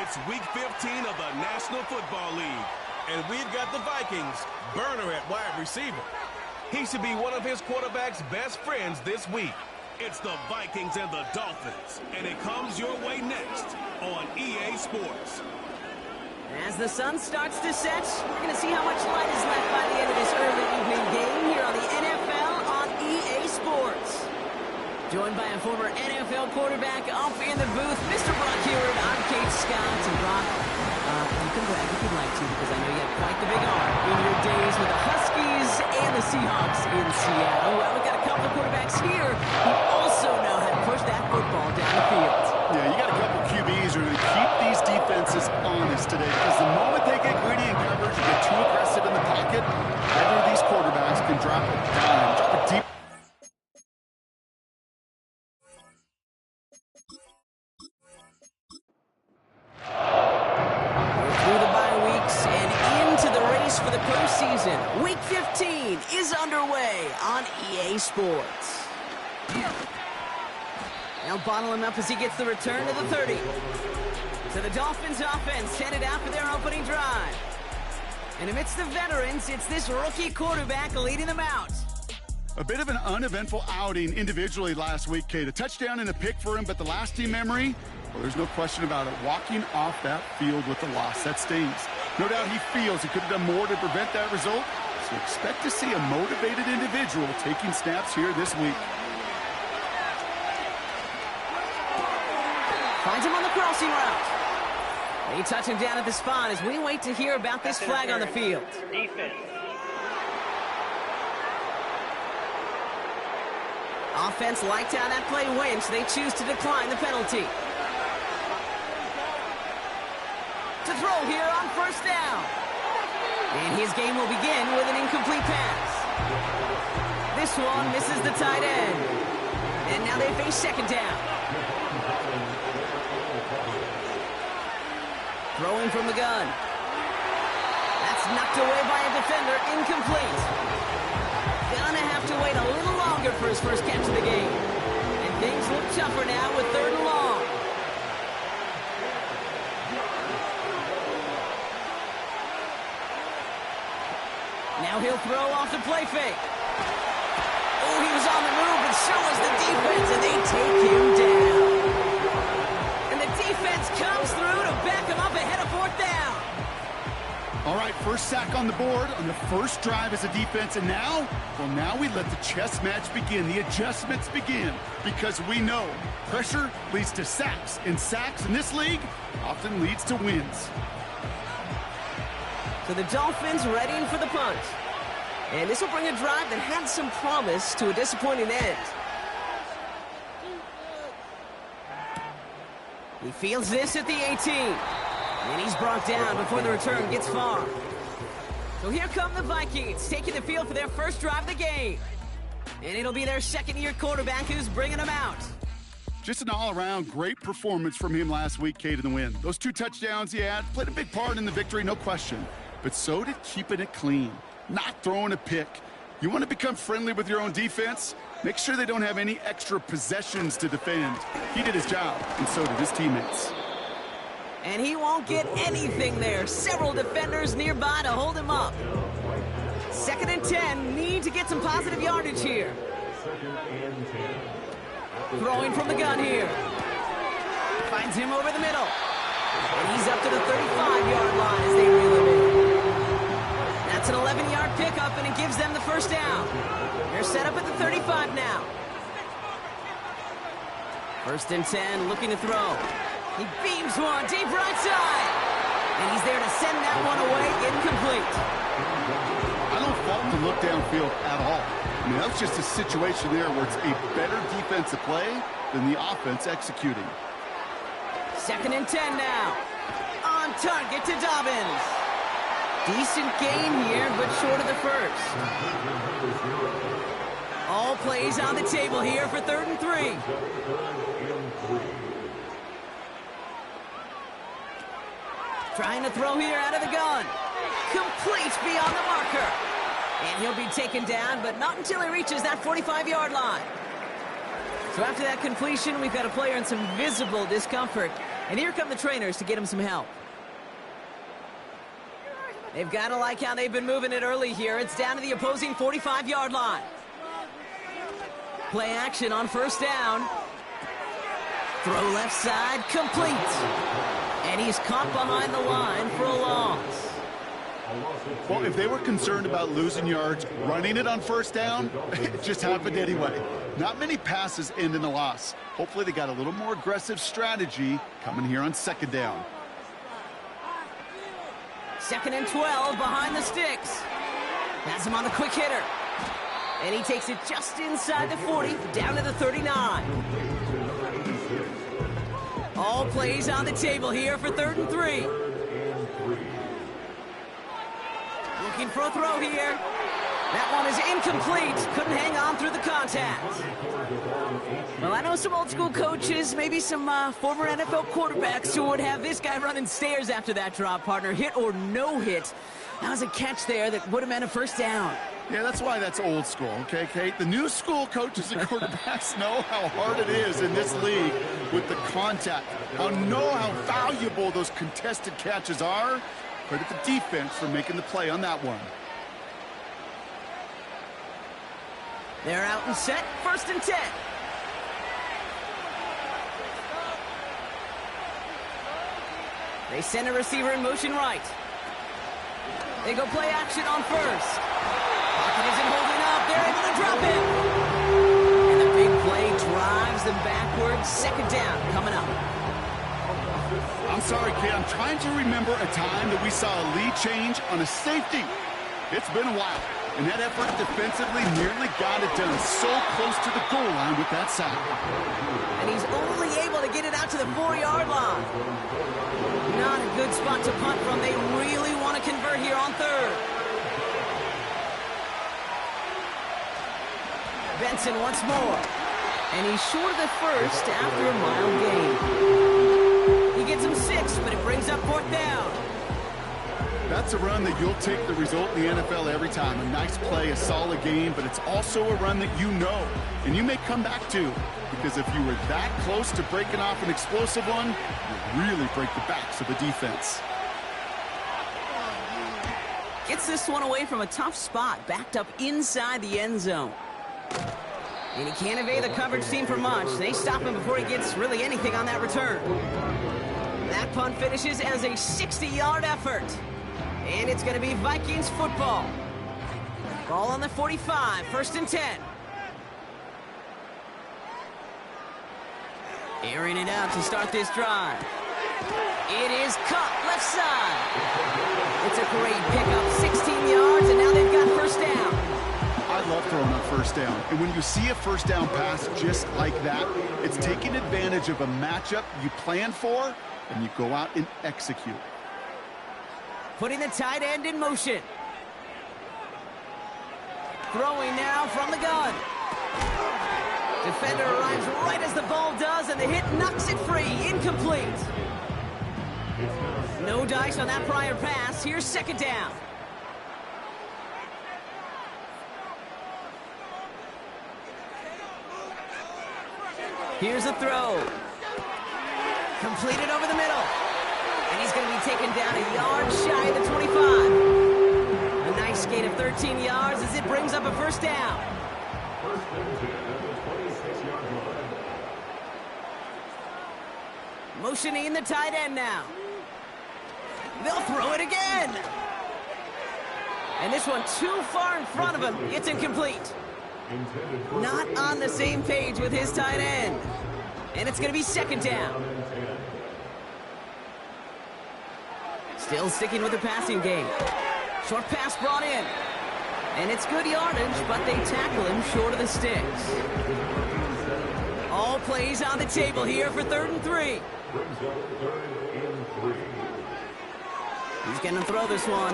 It's Week 15 of the National Football League. And we've got the Vikings, Burner at wide receiver. He should be one of his quarterback's best friends this week. It's the Vikings and the Dolphins. And it comes your way next on EA Sports. As the sun starts to set, we're going to see how much light is left by the end of this early evening game here on the NFL on EA Sports. Joined by a former NFL quarterback up in the booth, Mr. Brock Heward. I'm Kate Scott. And Brock, you can brag if you'd like to, because I know you have quite the big arm in your days with the Huskies and the Seahawks in Seattle. Well, we've got a couple of quarterbacks here who also know how to push that football down the field. Yeah, you got a couple QBs who are going to keep these defenses honest today, because the moment they get greedy in coverage and get too aggressive in the pocket, either of these quarterbacks can drop a dime, drop a deep. Through the bye weeks and into the race for the postseason. Week 15 is underway on EA Sports. They'll bottle him up as he gets the return to the 30. So the Dolphins offense headed out for their opening drive. And amidst the veterans, it's this rookie quarterback leading them out. A bit of an uneventful outing individually last week, Kate. A touchdown and a pick for him, but the lasting memory, well, there's no question about it. Walking off that field with the loss, that stings. No doubt he feels he could have done more to prevent that result. So expect to see a motivated individual taking snaps here this week. Finds him on the crossing route. They touch him down at the spot as we wait to hear about this flag on the field. Defense. Offense liked how that play went, so they choose to decline the penalty. To throw here on first down. And his game will begin with an incomplete pass. This one misses the tight end. And now they face second down. Throwing from the gun. That's knocked away by a defender, incomplete. Gonna have to wait a little longer for his first catch of the game. And things look tougher now with third and long. Now he'll throw off the play fake. Oh, he was on the move, but so was the defense, and they take him down. And the defense comes through to back him up ahead of fourth down. All right, first sack on the board on the first drive as a defense, and now, well, now we let the chess match begin, the adjustments begin, because we know pressure leads to sacks, and sacks in this league often leads to wins. So the Dolphins readying for the punt. And this will bring a drive that had some promise to a disappointing end. He fields this at the 18. And he's brought down before the return gets far. So here come the Vikings, taking the field for their first drive of the game. And it'll be their second-year quarterback who's bringing them out. Just an all-around great performance from him last week, Kate, in the win. Those 2 touchdowns he had played a big part in the victory, no question. But so did keeping it clean, not throwing a pick. You want to become friendly with your own defense? Make sure they don't have any extra possessions to defend. He did his job, and so did his teammates. And he won't get anything there. Several defenders nearby to hold him up. 2nd and 10, need to get some positive yardage here. Throwing from the gun here. Finds him over the middle. And he's up to the 35-yard line as they reel him in. That's an 11-yard pickup, and it gives them the first down. They're set up at the 35 now. 1st and 10, looking to throw. He beams one deep right side. And he's there to send that one away, incomplete. I don't fault the look downfield at all. I mean, that's just a situation there where it's a better defensive play than the offense executing. 2nd and 10 now. On target to Dobbins. Decent gain here, but short of the first. All plays on the table here for 3rd and 3. Trying to throw here out of the gun. Complete beyond the marker. And he'll be taken down, but not until he reaches that 45-yard line. So after that completion, we've got a player in some visible discomfort. And here come the trainers to get him some help. They've got to like how they've been moving it early here. It's down to the opposing 45-yard line. Play action on first down. Throw left side, complete. And he's caught behind the line for a loss. Well, if they were concerned about losing yards, running it on first down, it just happened anyway. Not many passes end in a loss. Hopefully they got a little more aggressive strategy coming here on second down. 2nd and 12 behind the sticks. Has him on the quick hitter. And he takes it just inside the 40, down to the 39. All plays on the table here for 3rd and 3. Looking for a throw here. That one is incomplete. Couldn't hang on through the contact. Well, I know some old school coaches, maybe some former NFL quarterbacks who would have this guy running stairs after that drop, partner. Hit or no hit. That was a catch there that would have meant a first down. Yeah, that's why that's old school, okay, Kate? The new school coaches and quarterbacks know how hard it is in this league with the contact. Know how valuable those contested catches are. Credit the defense for making the play on that one. They're out and set. 1st and 10. They send a receiver in motion right. They go play action on first. Pocket isn't holding up. They're able to drop him. And the big play drives them backwards. 2nd down coming up. I'm sorry, kid. I'm trying to remember a time that we saw a lead change on a safety. It's been a while. And that effort defensively nearly got it done so close to the goal line with that sack. And he's only able to get it out to the 4-yard line. Not a good spot to punt from. They really want to convert here on 3rd. Benson once more. And he's short of the first after a mile gain. He gets him 6, but it brings up 4th down. That's a run that you'll take the result in the NFL every time. A nice play, a solid game, but it's also a run that you know, and you may come back to, because if you were that close to breaking off an explosive one, you really break the backs of the defense. Gets this one away from a tough spot, backed up inside the end zone. And he can't evade the coverage team for much. They stop him before he gets really anything on that return. That punt finishes as a 60-yard effort. And it's going to be Vikings football. Ball on the 45, 1st and 10. Airing it out to start this drive. It is caught left side. It's a great pickup, 16 yards, and now they've got first down. I love throwing on first down. And when you see a first down pass just like that, it's taking advantage of a matchup you plan for, and you go out and execute. Putting the tight end in motion. Throwing now from the gun. Defender arrives right as the ball does, and the hit knocks it free. Incomplete. No dice on that prior pass. Here's 2nd down. Here's a throw. Completed over the middle. And he's going to be taken down a yard shy of the 25. A nice gain of 13 yards as it brings up a first down. Motioning the tight end now. They'll throw it again. And this one too far in front of him. It's incomplete. Not on the same page with his tight end. And it's going to be 2nd down. Still sticking with the passing game. Short pass brought in. And it's good yardage, but they tackle him short of the sticks. All plays on the table here for 3rd and 3. He's going to throw this one.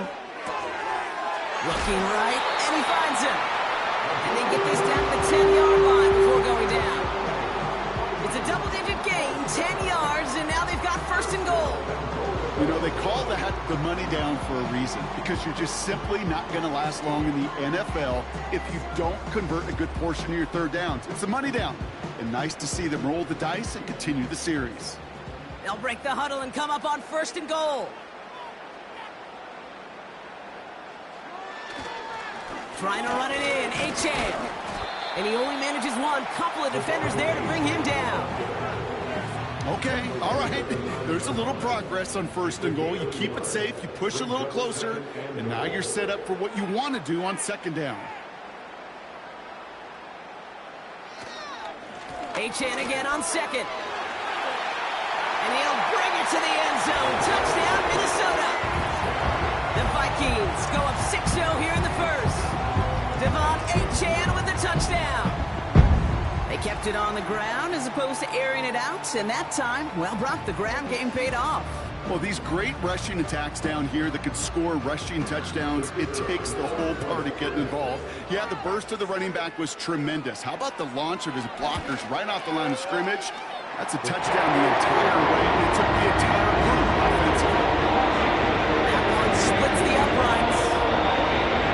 Looking right, and he finds him. And they get this down to the 10-yard line before going down. It's a double-digit gain, 10 yards, and now they've got 1st and goal. You know, they call that the money down for a reason, because you're just simply not going to last long in the NFL if you don't convert a good portion of your 3rd downs. It's the money down. And nice to see them roll the dice and continue the series. They'll break the huddle and come up on 1st and goal. Trying to run it in, Achane. And he only manages one. Couple of defenders there to bring him down. Okay, all right. There's a little progress on 1st and goal. You keep it safe, you push a little closer, and now you're set up for what you want to do on 2nd down. Achane again on 2nd. And he'll bring it to the end zone. Touchdown, Minnesota. The Vikings go up 6-0 here in the 1st. Devon Achane with the touchdown. They kept it on the ground as opposed to airing it out. And that time, well, Brock, the ground game paid off. Well, these great rushing attacks down here that could score rushing touchdowns, it takes the whole party getting involved. Yeah, the burst of the running back was tremendous. How about the launch of his blockers right off the line of scrimmage? That's a touchdown the entire way. It took the entire group offensively. That one splits the uprights.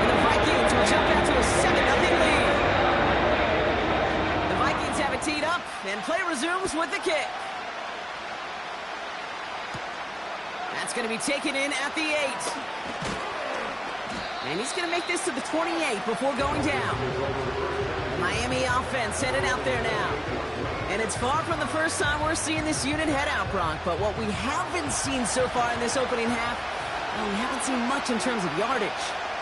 And the Vikings will jump out to a 7-0 lead. The Vikings have it teed up, and play resumes with the kick. That's going to be taken in at the 8. And he's going to make this to the 28 before going down. The Miami offense headed out there now. And it's far from the first time we're seeing this unit head out, Brock. But what we haven't seen so far in this opening half, well, we haven't seen much in terms of yardage.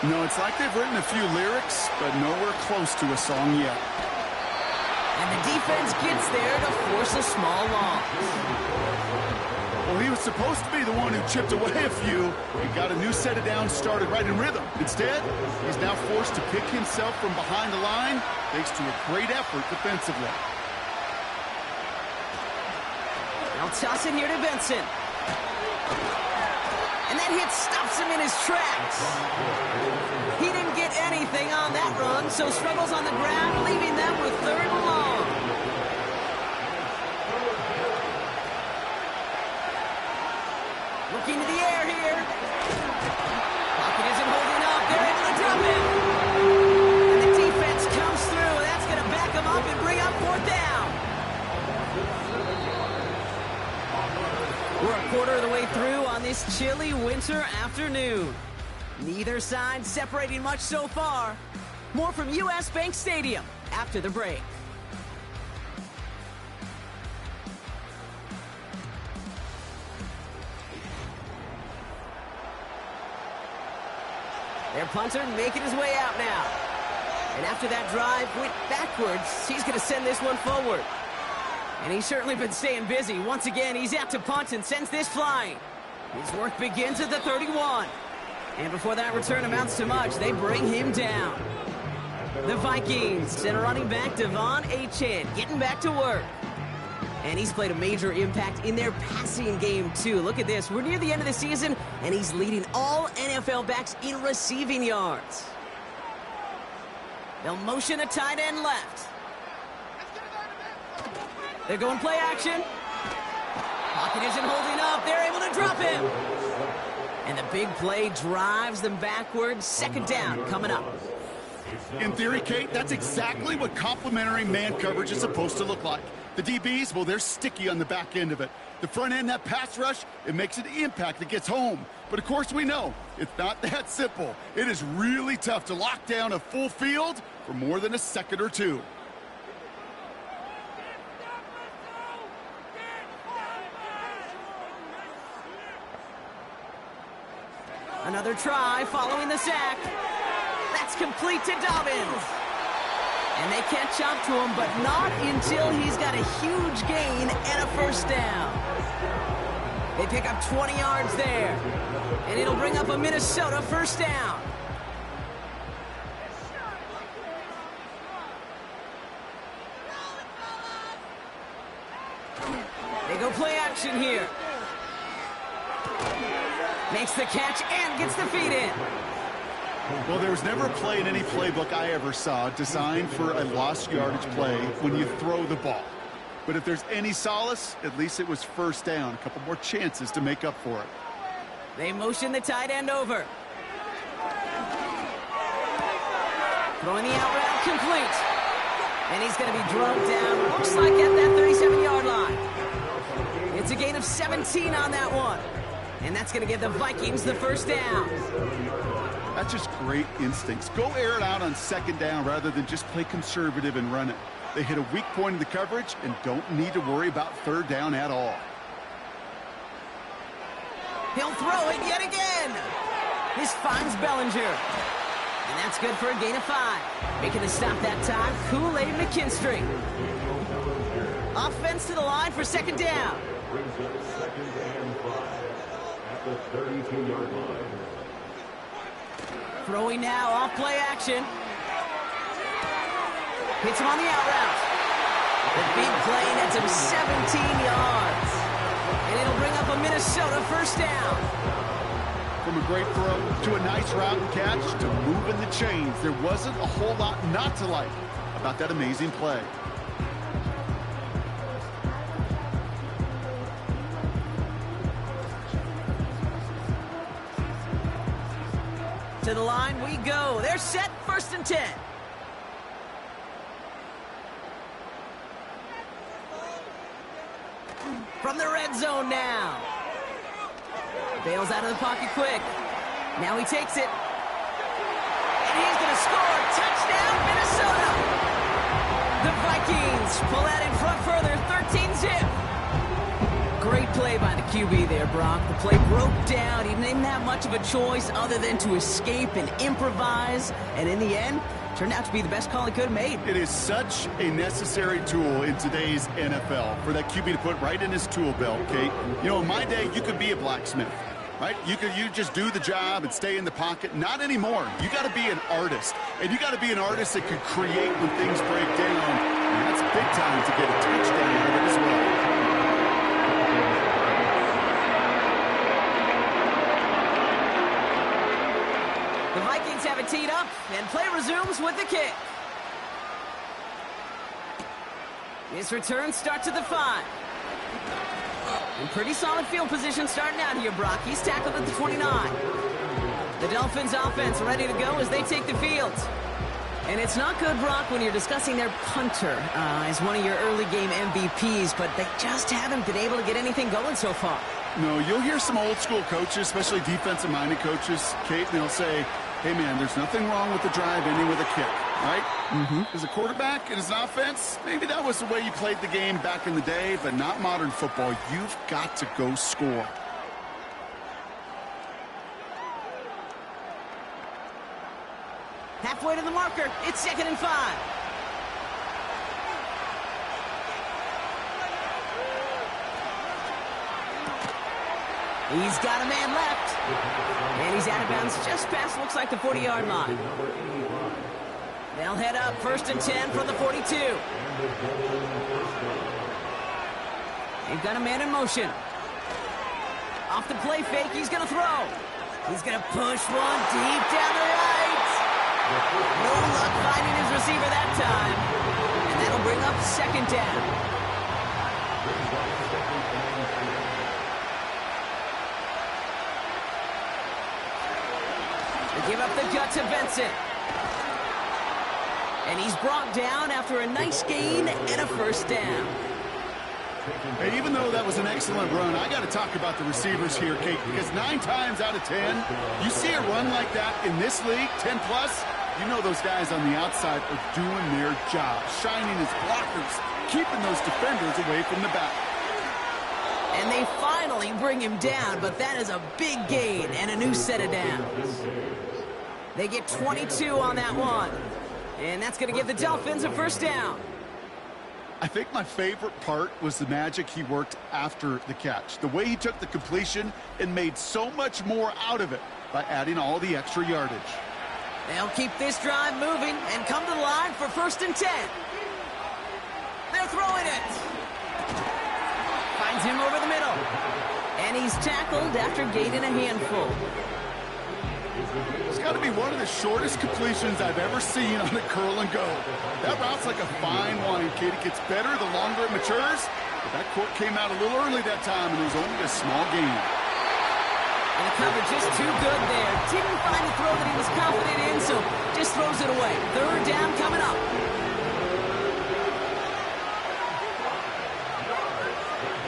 No, it's like they've written a few lyrics, but nowhere close to a song yet. And the defense gets there to force a small loss. Well, he was supposed to be the one who chipped away a few. He got a new set of downs started right in rhythm. Instead, he's now forced to pick himself from behind the line thanks to a great effort defensively. They'll toss it here to Benson. And that hit stops him in his tracks. He didn't get anything on that run, so struggles on the ground, leaving them with 3rd and long. Looking to the air here. Pocket isn't holding up. They're able to drop him. And the defense comes through. That's going to back him up and bring up 4th down. We're a quarter of the way through on this chilly winter afternoon. Neither side separating much so far. More from U.S. Bank Stadium after the break. Their punter making his way out now. And after that drive went backwards, he's going to send this one forward. And he's certainly been staying busy. Once again, he's out to punt and sends this flying. His work begins at the 31. And before that return amounts to much, they bring him down. The Vikings send a running back, Devon Achane, getting back to work. And he's played a major impact in their passing game, too. Look at this. We're near the end of the season, and he's leading all NFL backs in receiving yards. They'll motion a tight end left. They're going play action. Pocket isn't holding up. They're able to drop him. And the big play drives them backwards. 2nd down coming up. In theory, Kate, that's exactly what complementary man coverage is supposed to look like. The DBs, well, they're sticky on the back end of it. The front end, that pass rush, it makes an impact that gets home. But, of course, we know it's not that simple. It is really tough to lock down a full field for more than a second or two. Another try following the sack. That's complete to Dobbins. And they catch up to him, but not until he's got a huge gain and a 1st down. They pick up 20 yards there. And it'll bring up a Minnesota 1st down. They go play action here. Makes the catch and gets the feet in. Well, there was never a play in any playbook I ever saw designed for a lost yardage play when you throw the ball. But if there's any solace, at least it was 1st down. A couple more chances to make up for it. They motion the tight end over. Throwing the out route complete. And he's going to be drugged down, looks like at that 37-yard line. It's It's a gain of 17 on that one. And that's going to give the Vikings the first down. That's just great instincts. Go air it out on second down rather than just play conservative and run it. They hit a weak point in the coverage and don't need to worry about third down at all. He'll throw it yet again. This finds Bellinger. And that's good for a gain of 5. Making the stop that time, Kool-Aid McKinstry. Offense to the line for second down. Brings up second and 5 at the 32-yard line. Throwing now, off play action. Hits him on the out route. The big play nets him 17 yards. And it'll bring up a Minnesota first down. From a great throw to a nice route and catch to moving the chains, there wasn't a whole lot not to like about that amazing play. To the line we go. They're set, first and 10. From the red zone now. Bails out of the pocket quick. Now he takes it. And he's going to score. Touchdown, Minnesota. The Vikings pull that in front further, 13-zip. Great play by the QB there, Brock. The play broke down. He didn't have much of a choice other than to escape and improvise. And in the end, turned out to be the best call he could have made. It is such a necessary tool in today's NFL for that QB to put right in his tool belt, Kate. You know, in my day, you could be a blacksmith, right? You just do the job and stay in the pocket. Not anymore. You got to be an artist. And you got to be an artist that can create when things break down. And that's big time to get a touchdown out of it as well. The Vikings have it teed up, and play resumes with the kick. This return starts at the 5. In pretty solid field position starting out here, Brock. He's tackled at the 29. The Dolphins offense ready to go as they take the field. And it's not good, Brock, when you're discussing their punter as one of your early game MVPs, but they just haven't been able to get anything going so far. No, you'll hear some old school coaches, especially defensive-minded coaches, Kate, and they'll say, hey, man, there's nothing wrong with the drive ending with a kick, right? As a quarterback and as an offense, maybe that was the way you played the game back in the day, but not modern football. You've got to go score. Halfway to the marker. It's second and 5. He's got a man left. And he's out of bounds just past, looks like, the 40-yard line. They'll head up first and 10 from the 42. They've got a man in motion. Off the play fake, he's going to throw. He's going to push one deep down the right. No luck finding his receiver that time. And that'll bring up second down. Give up the gut to Benson. And he's brought down after a nice gain and a first down. Hey, even though that was an excellent run, I got to talk about the receivers here, Kate, because 9 times out of 10, you see a run like that in this league, 10+, you know those guys on the outside are doing their job, shining as blockers, keeping those defenders away from the back. And they finally bring him down, but that is a big gain and a new set of downs. They get 22 on that one. And that's going to give the Dolphins a first down. I think my favorite part was the magic he worked after the catch. The way he took the completion and made so much more out of it by adding all the extra yardage. They'll keep this drive moving and come to the line for first and 10. They're throwing it. Finds him over the middle. And he's tackled after gaining a handful. It's got to be one of the shortest completions I've ever seen on a curl and go. That route's like a fine wine, kid. It gets better the longer it matures. But that court came out a little early that time, and it was only a small gain. And the coverage just too good there. Didn't find a throw that he was confident in, so just throws it away. Third down coming up.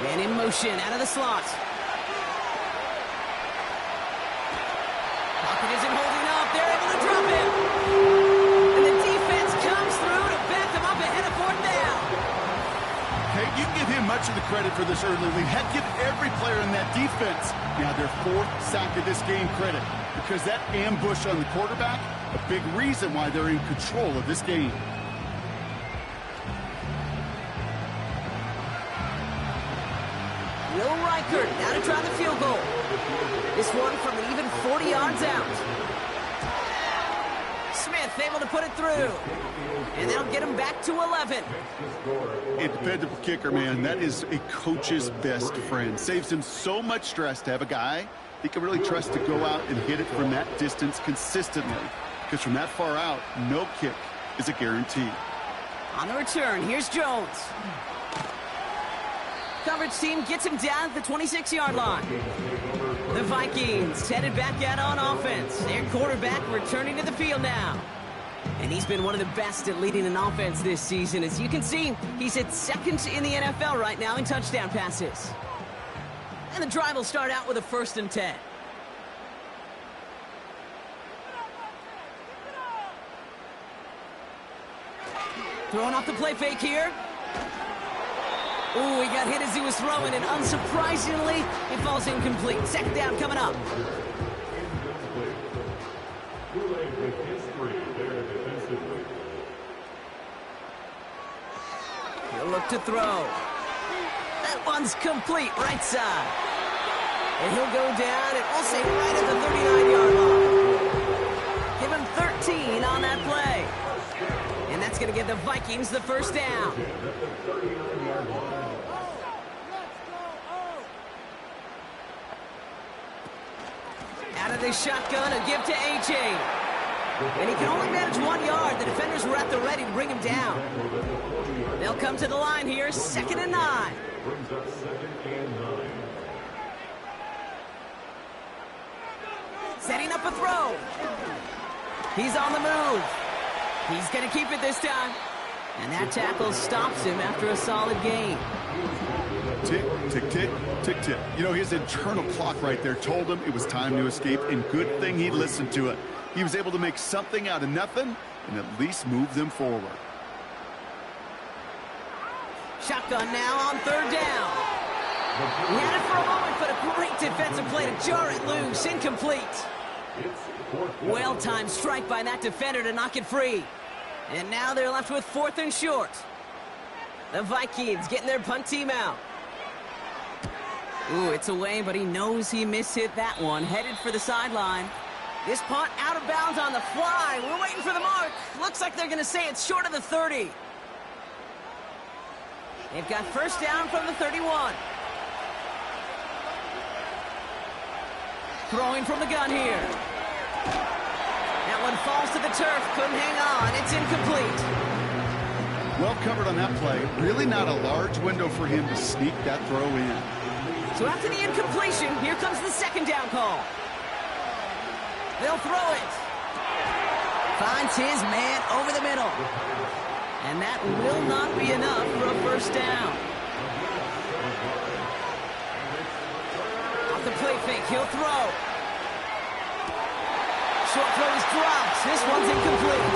Man in In motion, out of the slot. Pocket isn't holding up. They're able to drop him. And the defense comes through to back them up ahead of fourth down. Okay, you can give him much of the credit for this early lead. Heck, give every player in that defense now their fourth sack of this game credit, because that ambush on the quarterback, a big reason why they're in control of this game. Will Reichert now to try the field goal. This one from even 40 yards out. Smith able to put it through. And that'll get him back to 11. A dependable kicker, man. That is a coach's best friend. Saves him so much stress to have a guy he can really trust to go out and hit it from that distance consistently. Because from that far out, no kick is a guarantee. On the return, here's Jones. Coverage team gets him down at the 26-yard line. The Vikings headed back out on offense. Their quarterback returning to the field now. And he's been one of the best at leading an offense this season. As you can see, he's at second in the NFL right now in touchdown passes. And the drive will start out with a 1st and 10. Throwing off the play fake here. Ooh, he got hit as he was throwing, and unsurprisingly, it falls incomplete. 2nd down coming up. He'll look to throw. That one's complete, right side. And he'll go down, and we'll say right at the 39-yard line. Give him 13 on that play. And that's going to give the Vikings the 1st down. Out of the shotgun, a give to A.J. And he can only manage 1 yard. The defenders were at the ready to bring him down. They'll come to the line here, 2nd and 9. Setting up a throw. He's on the move. He's going to keep it this time. And that tackle stops him after a solid gain. Tick, tick, tick, tick, tick. You know, his internal clock right there told him it was time to escape, and good thing he listened to it. He was able to make something out of nothing and at least move them forward. Shotgun now on 3rd down. He had it for a moment, but a great defensive play to jar it loose. Incomplete. Well-timed strike by that defender to knock it free. And now they're left with 4th and short. The Vikings getting their punt team out. Ooh, it's away, but he knows he mishit that one. Headed for the sideline. This punt out of bounds on the fly. We're waiting for the mark. Looks like they're going to say it's short of the 30. They've got 1st down from the 31. Throwing from the gun here. That one falls to the turf. Couldn't hang on. It's incomplete. Well covered on that play. Really not a large window for him to sneak that throw in. So after the incompletion, here comes the 2nd down call. They'll throw it. Finds his man over the middle. And that will not be enough for a 1st down. Off the play fake, he'll throw. Short throw is dropped. This one's incomplete.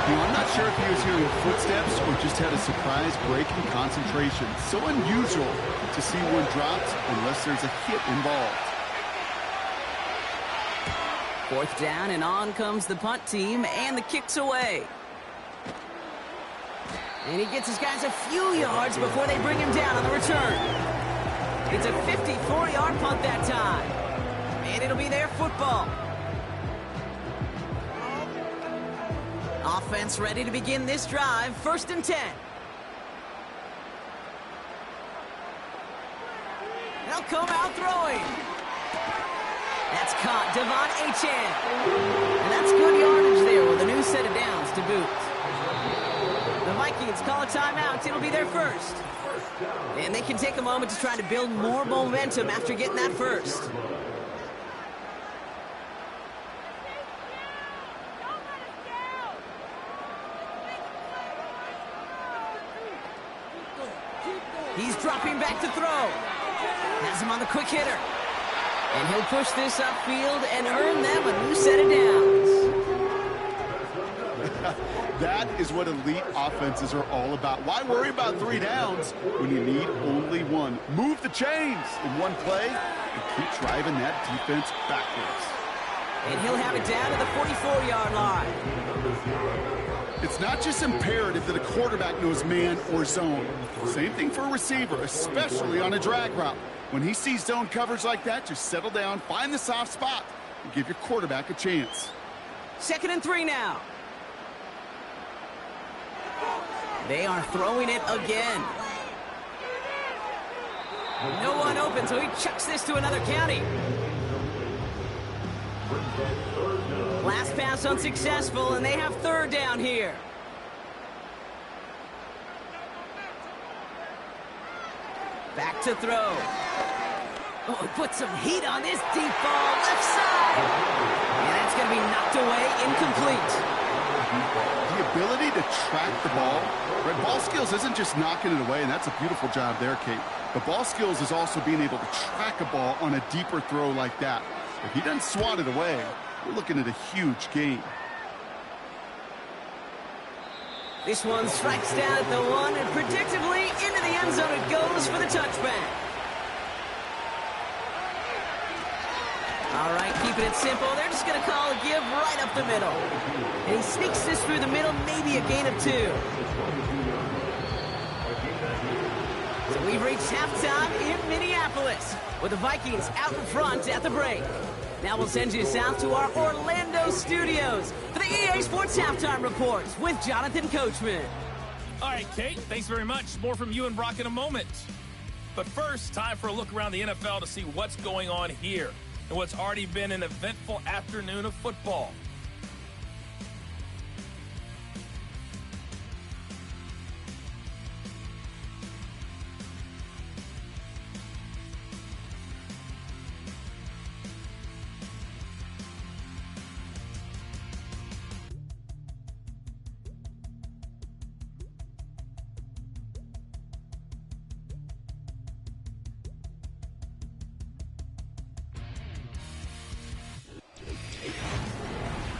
You know, I'm not sure if he was hearing footsteps or just had a surprise break in concentration. So unusual to see one dropped unless there's a hit involved. 4th down, and on comes the punt team, and the kick's away. And he gets his guys a few yards before they bring him down on the return. It's a 54-yard punt that time. And it'll be their football. Offense ready to begin this drive. 1st and 10. They'll come out throwing. That's caught. Devon Achane. And that's good yardage there with a new set of downs to boot. The Vikings call a timeout. It'll be their 1st. And they can take a moment to try to build more momentum after getting that 1st. He's dropping back to throw. Has him on the quick hitter. And he'll push this upfield and earn them a new set of downs. That is what elite offenses are all about. Why worry about 3 downs when you need only 1? Move the chains in one play and keep driving that defense backwards. And he'll have it down to the 44-yard line. It's not just imperative that a quarterback knows man or zone. Same thing for a receiver, especially on a drag route. When he sees zone coverage like that, just settle down, find the soft spot, and give your quarterback a chance. 2nd and 3 now. They are throwing it again. No one open, so he chucks this to another county. Last pass unsuccessful, and they have 3rd down here. Back to throw. Oh, he put some heat on this deep ball, left side. And that's going to be knocked away, incomplete. The ability to track the ball. Red ball skills isn't just knocking it away, and that's a beautiful job there, Kate. The ball skills is also being able to track a ball on a deeper throw like that. If he doesn't swat it away, we're looking at a huge gain. This one strikes down at the 1, and predictably into the end zone it goes for the touchback. All right, keeping it simple. They're just going to call a give right up the middle. And he sneaks this through the middle, maybe a gain of 2. So we've reached halftime in Minneapolis with the Vikings out in front at the break. Now we'll send you south to our Orlando studios for the EA Sports Halftime Reports with Jonathan Coachman. All right, Kate, thanks very much. More from you and Brock in a moment. But first, time for a look around the NFL to see what's going on here and what's already been an eventful afternoon of football.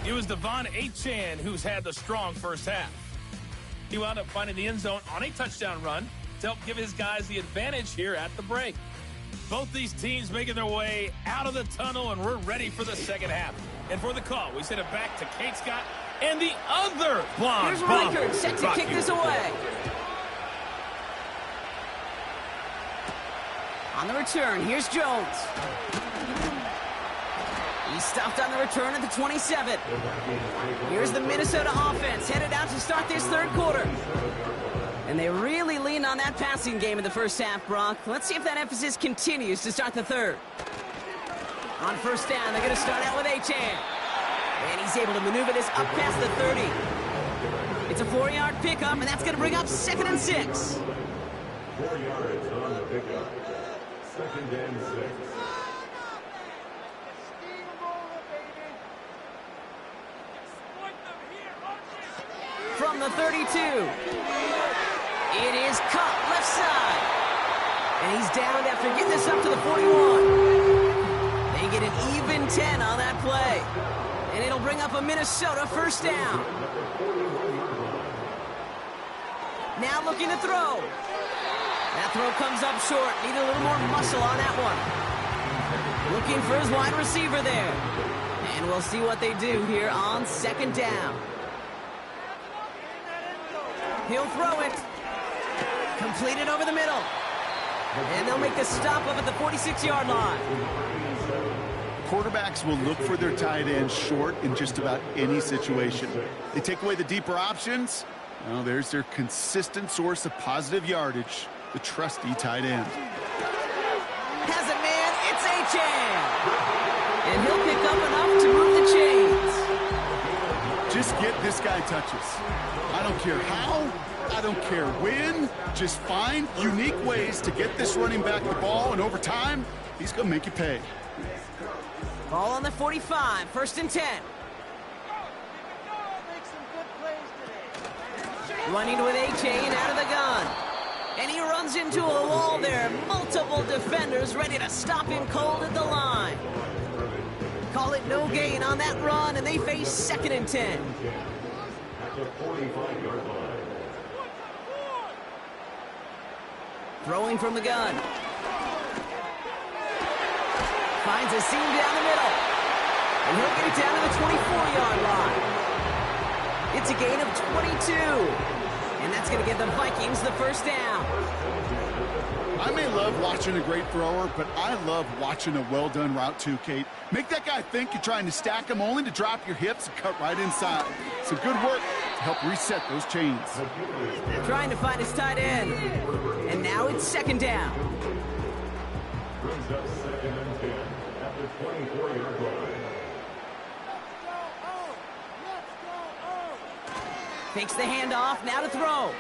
It was Devon Achane who's had the strong first half. He wound up finding the end zone on a touchdown run to help give his guys the advantage here at the break. Both these teams making their way out of the tunnel, and we're ready for the second half. And for the call, we send it back to Kate Scott and the other blonde. Here's Rickard set to kick this away. On the return, here's Jones. He's stopped on the return at the 27. Here's the Minnesota offense headed out to start this 3rd quarter. And they really leaned on that passing game in the first half, Brock. Let's see if that emphasis continues to start the 3rd. On first down, they're going to start out with Achane. And he's able to maneuver this up past the 30. It's a 4-yard pickup, and that's going to bring up 2nd and 6. 4 yards on the pickup. 2nd and 6. From the 32. It is caught left side. And he's down after getting this up to the 41. They get an even 10 on that play. And it'll bring up a Minnesota first down. Now looking to throw. That throw comes up short. Need a little more muscle on that one. Looking for his wide receiver there. And we'll see what they do here on 2nd down. He'll throw it. Completed over the middle. And they'll make the stop up at the 46-yard line. Quarterbacks will look for their tight end short in just about any situation. They take away the deeper options. Well, there's their consistent source of positive yardage, the trusty tight end. Has it, man. It's Achane. And he'll pick up enough to move the chains. Just get this guy touches. I don't care how, I don't care when. Just find unique ways to get this running back the ball, and over time, he's going to make you pay. Ball on the 45, 1st and 10. Running with Achane out of the gun. And he runs into a wall there. Multiple defenders ready to stop him cold at the line. Call it no gain on that run, and they face 2nd and 10. At the 45-yard line. Throwing from the gun. Finds a seam down the middle. And he'll get it down to the 24-yard line. It's a gain of 22. And that's going to give the Vikings the first down. I may love watching a great thrower, but I love watching a well-done route too, Kate. Make that guy think you're trying to stack him only to drop your hips and cut right inside. Some good work to help reset those chains. Trying to find his tight end. And now it's 2nd down. Brings up 2nd and 10 at the 24-yard line. Takes the handoff, now to throw. Oh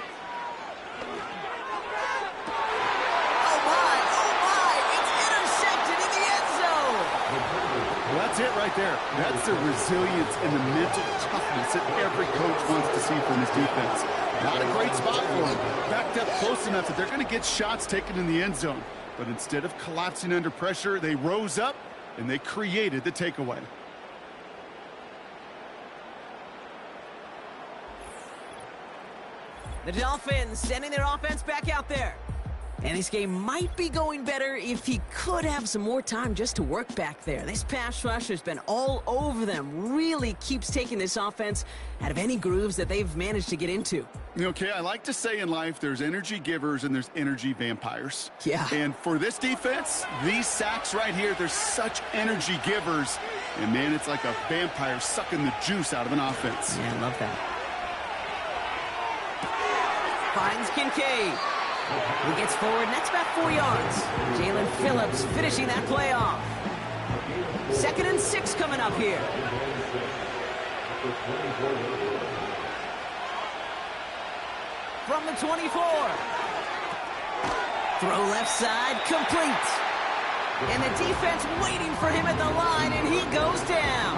my, it's intercepted in the end zone. Well, that's it right there. That's the resilience and the mental toughness that every coach wants to see from his defense. Not a great spot for him. Backed up close enough that they're going to get shots taken in the end zone. But instead of collapsing under pressure, they rose up and they created the takeaway. The Dolphins sending their offense back out there. And this game might be going better if he could have some more time just to work back there. This pass rush has been all over them. Really keeps taking this offense out of any grooves that they've managed to get into. Okay, I like to say in life there's energy givers and there's energy vampires. Yeah. And for this defense, these sacks right here, they're such energy givers. And man, it's like a vampire sucking the juice out of an offense. Yeah, I love that. Finds Kincaid. He gets forward, and that's about 4 yards. Jalen Phillips finishing that play off. 2nd and 6 coming up here. From the 24. Throw left side, complete. And the defense waiting for him at the line, and he goes down.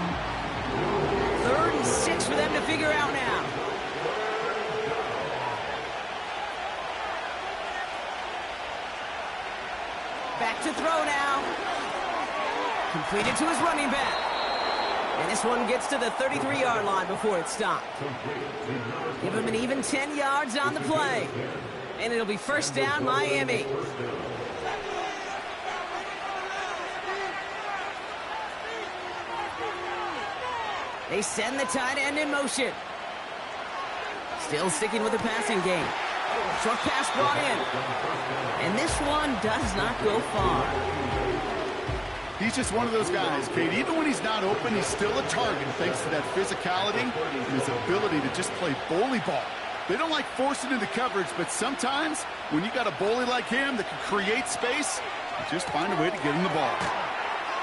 3rd and 6 for them to figure out now. Back to throw now. Completed to his running back. And this one gets to the 33-yard line before it stopped. Give him an even 10 yards on the play. And it'll be 1st down, Miami. They send the tight end in motion. Still sticking with the passing game. Short pass brought in. And this one does not go far. He's just one of those guys, Kate. Even when he's not open, he's still a target thanks to that physicality and his ability to just play bully ball. They don't like forcing into coverage, but sometimes when you got a bully like him that can create space, you just find a way to get him the ball.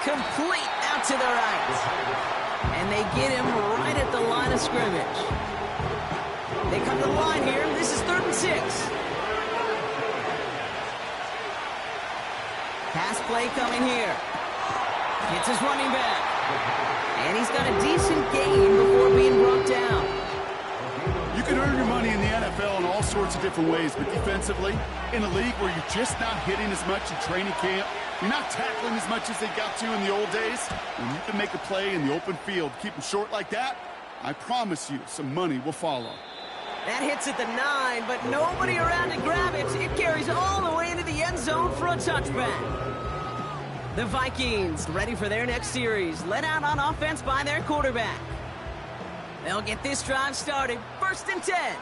Complete out to the right. And they get him right at the line of scrimmage. They come to the line here. This is 3rd and 6. Pass play coming here. Gets his running back. And he's got a decent gain before being brought down. You can earn your money in the NFL in all sorts of different ways, but defensively, in a league where you're just not hitting as much in training camp, you're not tackling as much as they got to in the old days, when you can make a play in the open field, keep them short like that, I promise you some money will follow. That hits at the 9, but nobody around to grab it. It carries all the way into the end zone for a touchback. The Vikings ready for their next series, led out on offense by their quarterback. They'll get this drive started, 1st and 10.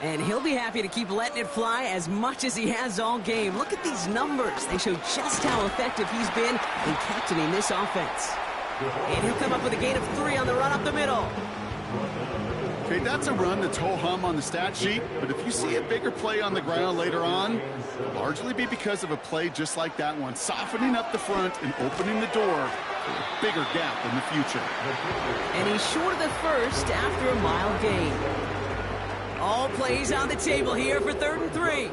And he'll be happy to keep letting it fly as much as he has all game. Look at these numbers. They show just how effective he's been in captaining this offense. And he'll come up with a gain of 3 on the run up the middle. Okay, that's a run that's ho-hum on the stat sheet, but if you see a bigger play on the ground later on, it'll largely be because of a play just like that one, softening up the front and opening the door for a bigger gap in the future. And he's short of the first after a mild gain. All plays on the table here for 3rd and 3.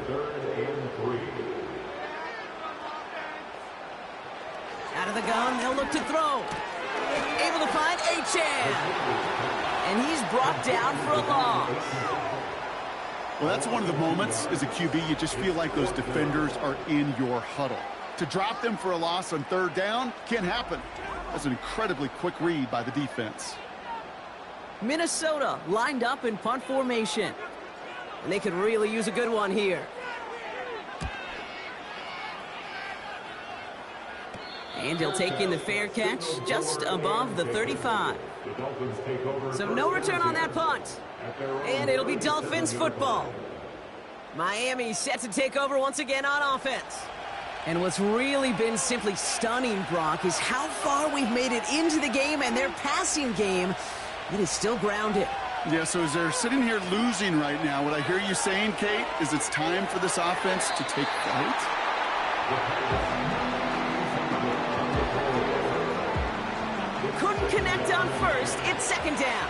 Out of the gun, they'll look to throw. Able to find Achane. And he's brought down for a loss. Well, that's one of the moments as a QB, you just feel like those defenders are in your huddle. To drop them for a loss on third down can't happen. That's an incredibly quick read by the defense. Minnesota lined up in punt formation. And they could really use a good one here. And he'll take in the fair catch just above the 35. So no return on that punt. And it'll be Dolphins football. Miami set to take over once again on offense. And what's really been simply stunning, Brock, is how far we've made it into the game, and their passing game, it is still grounded. Yeah, so as they're sitting here losing right now, what I hear you saying, Kate, is it's time for this offense to take flight? Couldn't connect on first. It's second down.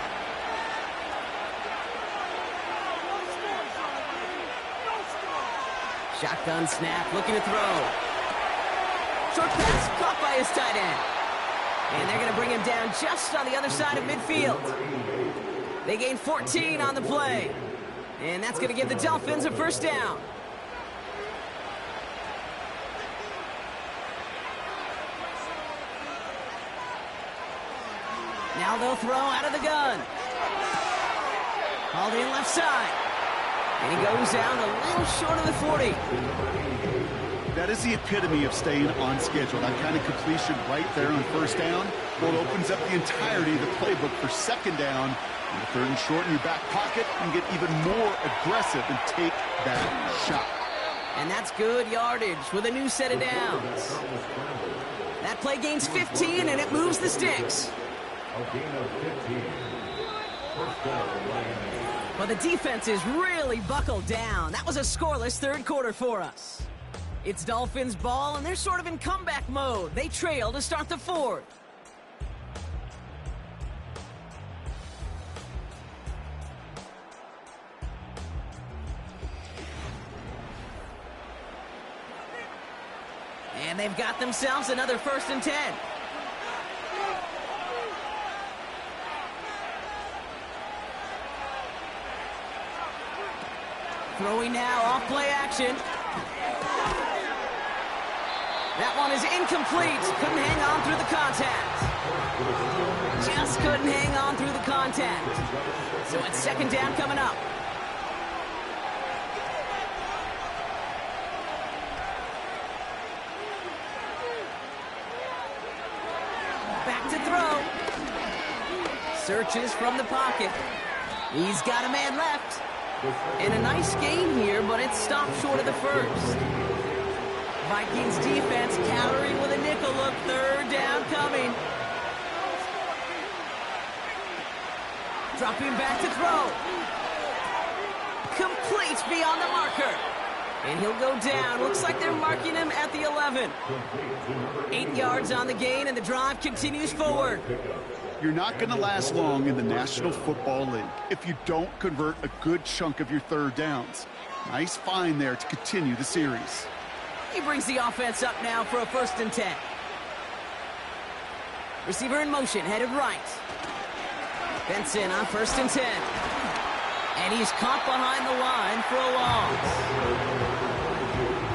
Shotgun snap, looking to throw. Short pass caught by his tight end. And they're going to bring him down just on the other side of midfield. They gain 14 on the play. And that's going to give the Dolphins a first down. Now they'll throw out of the gun. Hauled in left side. And he goes down a little short of the 40. That is the epitome of staying on schedule. That kind of completion right there on first down. Well, it opens up the entirety of the playbook for second down. And the third and short in your back pocket, and get even more aggressive and take that shot. And that's good yardage with a new set of downs. That play gains 15, and it moves the sticks. But the defense is really buckled down. That was a scoreless third quarter for us. It's Dolphins ball, and they're sort of in comeback mode. They trail to start the fourth. And they've got themselves another 1st and 10. Throwing now, off play action. That one is incomplete. Couldn't hang on through the contact. Just couldn't hang on through the contact. So it's second down coming up. Back to throw. Searches from the pocket. He's got a man left. And a nice gain here, but it's stopped short of the first. Vikings defense countering with a nickel look. Third down coming. Dropping back to throw. Complete beyond the marker. And he'll go down. Looks like they're marking him at the 11. 8 yards on the gain, and the drive continues forward. You're not going to last long in the National Football League if you don't convert a good chunk of your third downs. Nice find there to continue the series. He brings the offense up now for a 1st and 10. Receiver in motion, headed right. Benson on 1st and 10. And he's caught behind the line for a loss.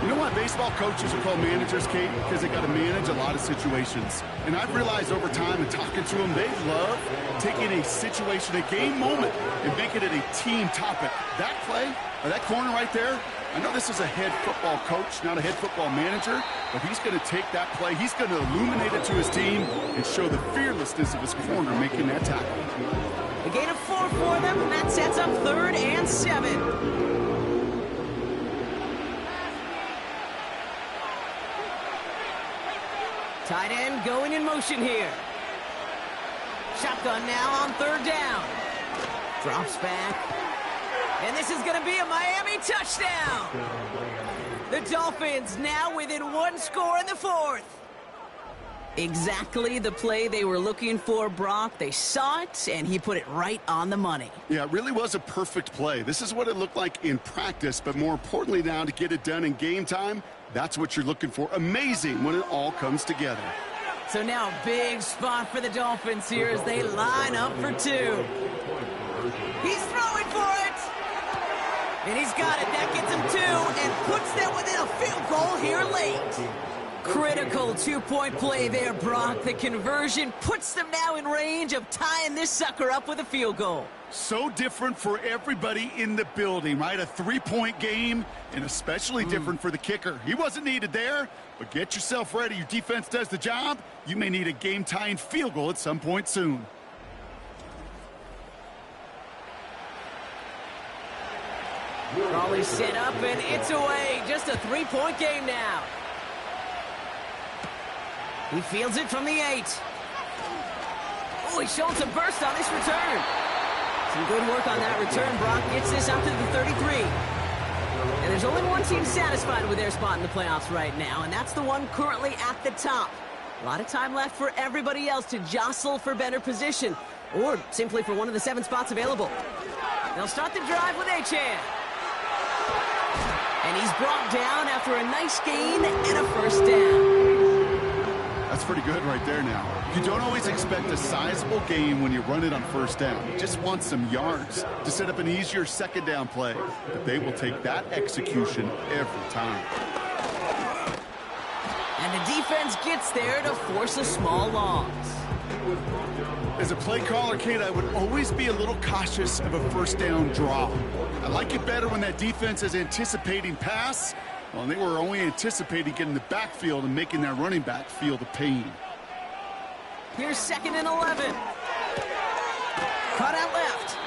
You know why baseball coaches are called managers, Kate? Because they got to manage a lot of situations. And I've realized over time and talking to them, they love taking a situation, a game moment, and making it a team topic. That play, or that corner right there, I know this is a head football coach, not a head football manager, but he's going to take that play, he's going to illuminate it to his team and show the fearlessness of his corner making that tackle. A gain of 4 for them, and that sets up 3rd and 7. Tight end going in motion here. Shotgun now on 3rd down. Drops back. And this is going to be a Miami touchdown. The Dolphins now within 1 score in the 4th. Exactly the play they were looking for, Brock. They saw it, and he put it right on the money. Yeah, it really was a perfect play. This is what it looked like in practice, but more importantly now to get it done in game time, that's what you're looking for. Amazing when it all comes together. So now a big spot for the Dolphins here as they line up for 2. He's throwing for it. And he's got it. That gets him 2 and puts them within a field goal here late. Critical two-point play there, Brock. The conversion puts them now in range of tying this sucker up with a field goal. So different for everybody in the building, right? A three-point game, and especially different for the kicker. He wasn't needed there, but get yourself ready. Your defense does the job. You may need a game-tying field goal at some point soon. Crawley's set up, and it's away. Just a three-point game now. He fields it from the 8. Oh, he shows a burst on this return. Some good work on that return. Brock gets this out to the 33. And there's only one team satisfied with their spot in the playoffs right now, and that's the one currently at the top. A lot of time left for everybody else to jostle for better position, or simply for one of the 7 spots available. They'll start the drive with Achan. And he's brought down after a nice gain and a first down. That's pretty good right there now. You don't always expect a sizable gain when you run it on first down. You just want some yards to set up an easier second down play. But they will take that execution every time. And the defense gets there to force a small loss. As a play caller, Kate, I would always be a little cautious of a first down draw. I like it better when that defense is anticipating pass. Well, they were only anticipating getting the backfield and making their running back feel the pain. Here's 2nd and 11. Cut out left.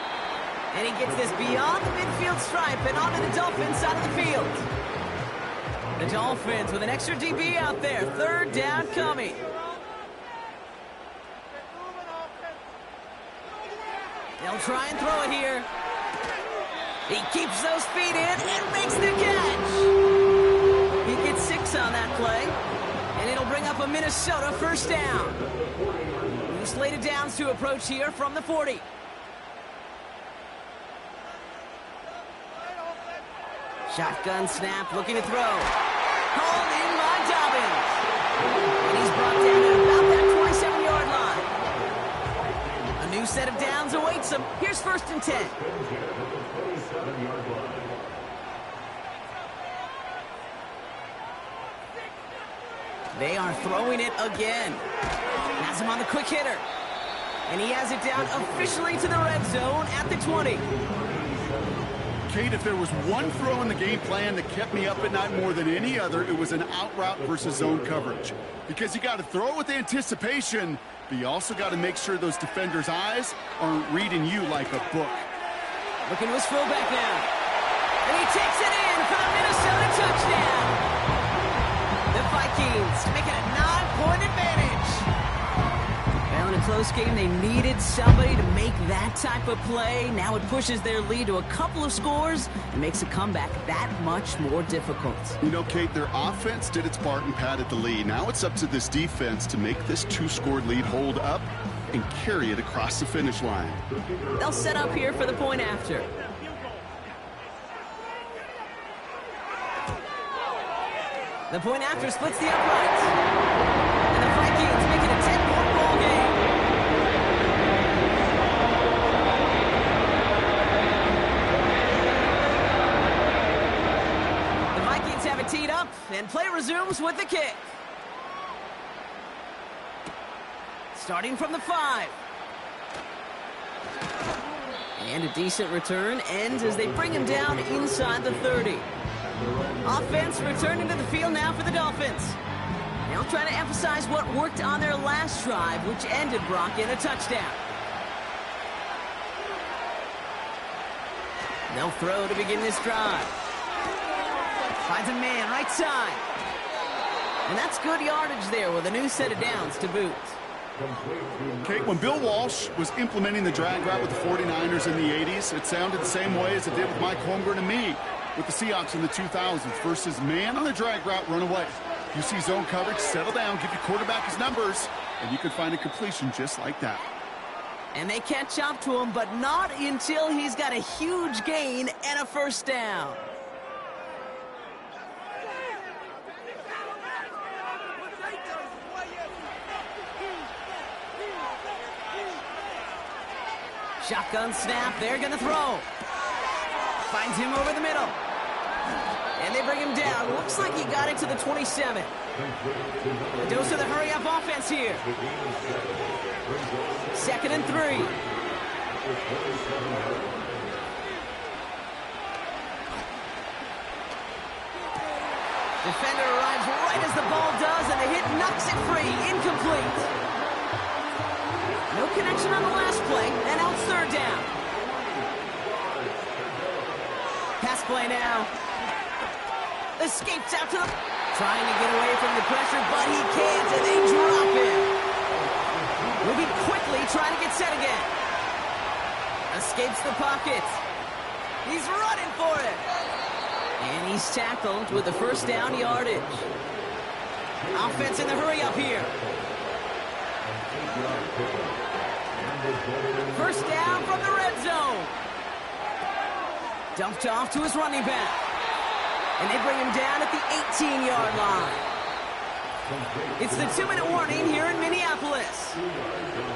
And he gets this beyond the midfield stripe and onto the Dolphins side of the field. The Dolphins with an extra DB out there. 3rd down coming. They'll try and throw it here. He keeps those feet in and makes the catch. He gets 6 on that play, and it'll bring up a Minnesota first down. New slated downs to approach here from the 40. Shotgun snap, looking to throw. Called in by Dobbins. And he's brought down at about that 27-yard line. A new set of downs awaits him. Here's 1st and 10. They are throwing it again. Has him on the quick hitter. And he has it down officially to the red zone at the 20. Kate, if there was one throw in the game plan that kept me up at night more than any other, it was an out route versus zone coverage. Because you got to throw it with anticipation, but you also got to make sure those defenders' eyes aren't reading you like a book. Looking to his fullback now. And he takes it in for the Minnesota touchdown. The Vikings making a 9-point advantage. Well, in a close game, they needed somebody to make that type of play. Now it pushes their lead to a couple of scores and makes a comeback that much more difficult. You know, Kate, their offense did its part and padded the lead. Now it's up to this defense to make this 2-score lead hold up and carry it across the finish line. They'll set up here for the point after. The point after splits the uprights. And the Vikings make it a 10-point ball game. The Vikings have it teed up, and play resumes with the kick. Starting from the 5. And a decent return ends as they bring him down inside the 30. Offense returning to the field now for the Dolphins. They'll try to emphasize what worked on their last drive, which ended, Brock, in a touchdown. They'll throw to begin this drive. Finds a man right side. And that's good yardage there with a new set of downs to boot. Kate, when Bill Walsh was implementing the drag route with the 49ers in the 80s, it sounded the same way as it did with Mike Holmgren and me with the Seahawks in the 2000s versus man on the drag route, run away. You see zone coverage, settle down, give your quarterback his numbers, and you can find a completion just like that. And they catch up to him, but not until he's got a huge gain and a first down. Shotgun snap, they're going to throw. Finds him over the middle. And they bring him down. Looks like he got it to the 27. A dose of the hurry-up offense here. 2nd and 3. Defender arrives right as the ball does, and the hit knocks it free. Incomplete. No connection on the last play, and now it's 3rd down. Pass play now. Escapes out to the... Trying to get away from the pressure, but he can't, and they drop him. Moving quickly, trying to get set again. Escapes the pocket. He's running for it. And he's tackled with the 1st down yardage. Offense in the hurry up here. 1st down from the red zone. Dumped off to his running back. And they bring him down at the 18-yard line. It's the 2-minute warning here in Minneapolis.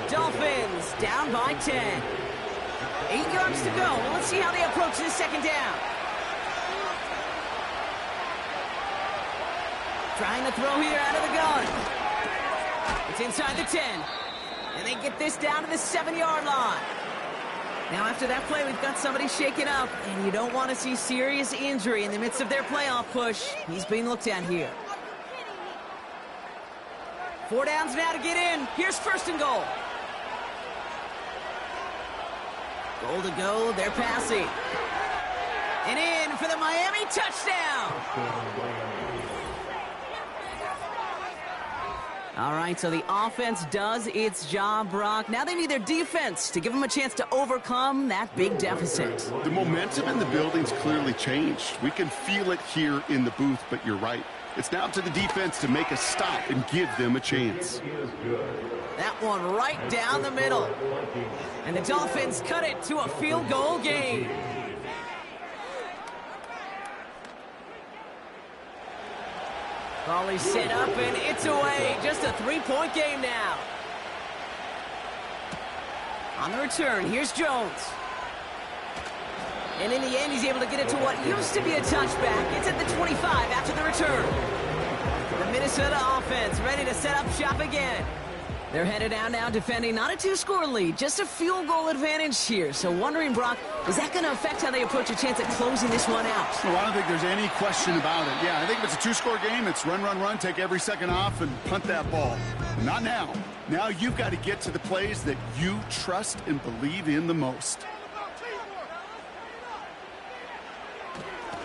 Dolphins down by 10. 8 yards to go. Well, let's see how they approach this 2nd down. Trying to throw here out of the gun. It's inside the 10. And they get this down to the 7-yard line. Now after that play, we've got somebody shaken up. And you don't want to see serious injury in the midst of their playoff push. He's being looked at here. 4 downs now to get in. Here's 1st and goal. Goal to go. They're passing. And in for the Miami touchdown. All right, so the offense does its job, Brock. Now they need their defense to give them a chance to overcome that big deficit. The momentum in the building's clearly changed. We can feel it here in the booth, but you're right. It's now up to the defense to make a stop and give them a chance. That one right down the middle. And the Dolphins cut it to a field goal game. Ball is set up, and it's away. Just a 3-point game now. On the return, here's Jones. And in the end, he's able to get it to what used to be a touchback. It's at the 25 after the return. The Minnesota offense ready to set up shop again. They're headed down now defending not a 2-score lead, just a field goal advantage here. So wondering, Brock, is that going to affect how they approach a chance at closing this one out? No, I don't think there's any question about it. Yeah, I think if it's a 2-score game, it's run, run, run, take every second off and punt that ball. Not now. Now you've got to get to the plays that you trust and believe in the most.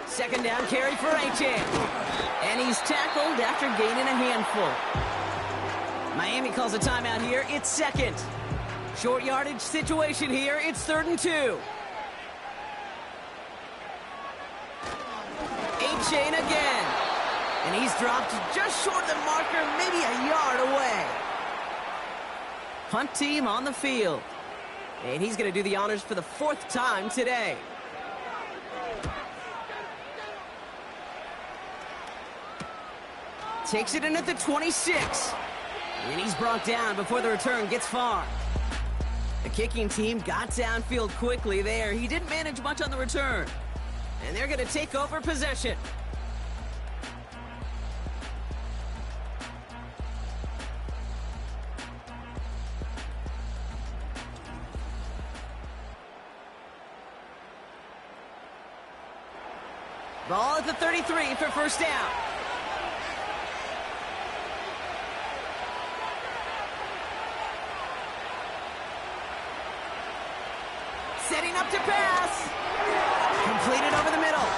2nd down carry for Achane. And he's tackled after gaining a handful. Miami calls a timeout here. It's 2nd. Short yardage situation here. It's 3rd and 2. Achane again. And he's dropped just short of the marker, maybe a yard away. Punt team on the field. And he's going to do the honors for the 4th time today. Takes it in at the 26. And he's brought down before the return gets far. The kicking team got downfield quickly there. He didn't manage much on the return. And they're going to take over possession. Ball at the 33 for 1st down. Setting up to pass. Completed over the middle.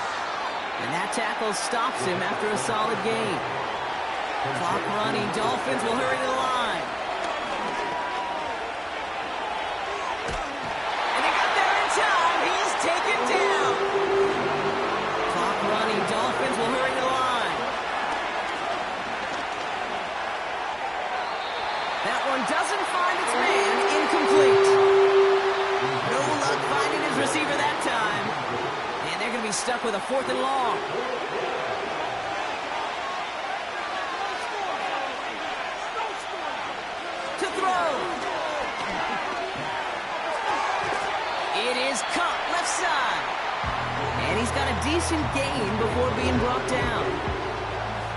And that tackle stops him after a solid gain. Clock running. Dolphins will hurry to the line. And they got there in time. He's taken down. Clock running. Dolphins will hurry to the line. That one doesn't find its man. Incomplete. Finding his receiver that time. And they're going to be stuck with a 4th and long. To throw. It is caught left side. decent gain before being brought down.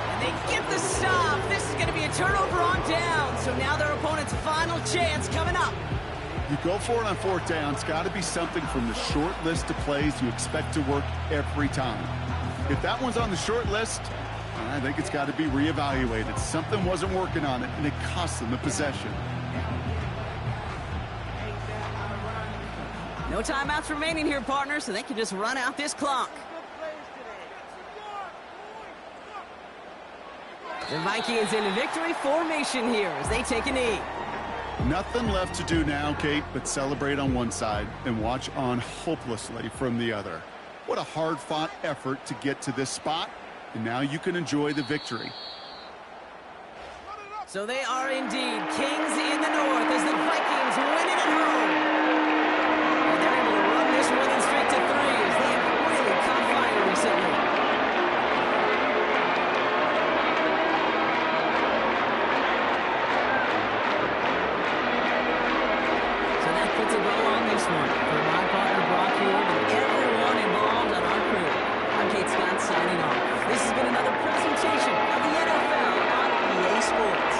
And they get the stop. This is going to be a turnover on down. So now their opponent's final chance coming up. You go for it on fourth down. It's got to be something from the short list of plays you expect to work every time. If that one's on the short list, I think it's got to be reevaluated. Something wasn't working on it, and it cost them the possession. No timeouts remaining here, partner, so they can just run out this clock. The Vikings in victory formation here as they take a knee. Nothing left to do now, Kate, but celebrate on one side and watch on hopelessly from the other. What a hard-fought effort to get to this spot, and now you can enjoy the victory. So they are indeed kings in the north as the Vikings win it at home. And they're able to run this winning streak to 3 as they have really caught fire recently. So that puts a bow on this one. For my partner Brock here and everyone involved on our crew, I'm Kate Scott signing off. This has been another presentation of the NFL on EA Sports.